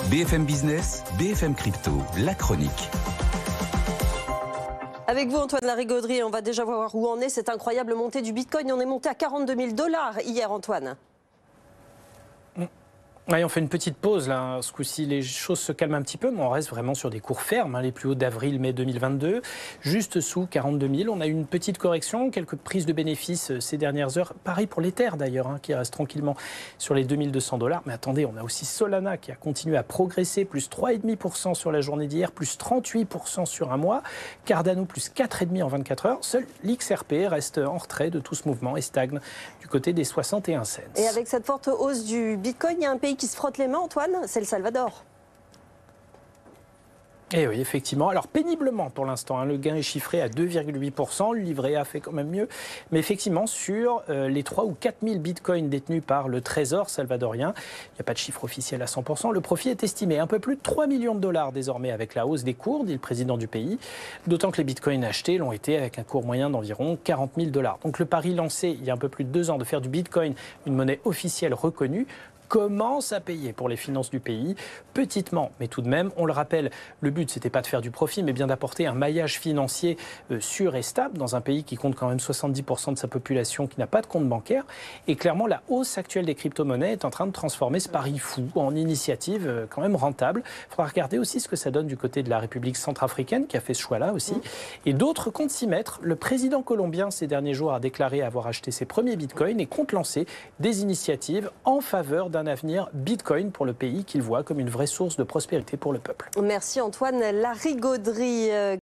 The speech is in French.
BFM Business, BFM Crypto, la chronique. Avec vous, Antoine Larigauderie, on va déjà voir où en est cette incroyable montée du Bitcoin. On est monté à 42 000 $ hier, Antoine. Oui, on fait une petite pause là. Ce coup-ci, les choses se calment un petit peu, mais on reste vraiment sur des cours fermes, les plus hauts d'avril-mai 2022, juste sous 42 000. On a eu une petite correction, quelques prises de bénéfices ces dernières heures. Pareil pour l'Ether d'ailleurs, qui reste tranquillement sur les 2200 $. Mais attendez, on a aussi Solana qui a continué à progresser, plus 3,5% sur la journée d'hier, plus 38% sur un mois. Cardano, plus 4,5% en 24 heures. Seul l'XRP reste en retrait de tout ce mouvement et stagne du côté des 61 cents. Et avec cette forte hausse du Bitcoin, il y a un pays qui se frotte les mains, Antoine, c'est le Salvador. Eh oui, effectivement. Alors péniblement pour l'instant, le gain est chiffré à 2,8%, le livret A fait quand même mieux. Mais effectivement, sur les 3 ou 4 000 bitcoins détenus par le Trésor salvadorien, il n'y a pas de chiffre officiel à 100%, le profit est estimé à un peu plus de 3 millions de dollars désormais avec la hausse des cours, dit le président du pays. D'autant que les bitcoins achetés l'ont été avec un cours moyen d'environ 40 000 $. Donc le pari lancé il y a un peu plus de 2 ans de faire du bitcoin une monnaie officielle reconnue commence à payer pour les finances du pays, petitement, mais tout de même. On le rappelle, le but, c'était pas de faire du profit, mais bien d'apporter un maillage financier sûr et stable dans un pays qui compte quand même 70% de sa population qui n'a pas de compte bancaire. Et clairement, la hausse actuelle des crypto-monnaies est en train de transformer ce pari fou en initiative quand même rentable. Il faudra regarder aussi ce que ça donne du côté de la République centrafricaine, qui a fait ce choix-là aussi. Et d'autres comptent s'y mettre. Le président colombien, ces derniers jours, a déclaré avoir acheté ses premiers bitcoins et compte lancer des initiatives en faveur d'un avenir Bitcoin pour le pays qu'il voit comme une vraie source de prospérité pour le peuple. Merci Antoine Larigauderie.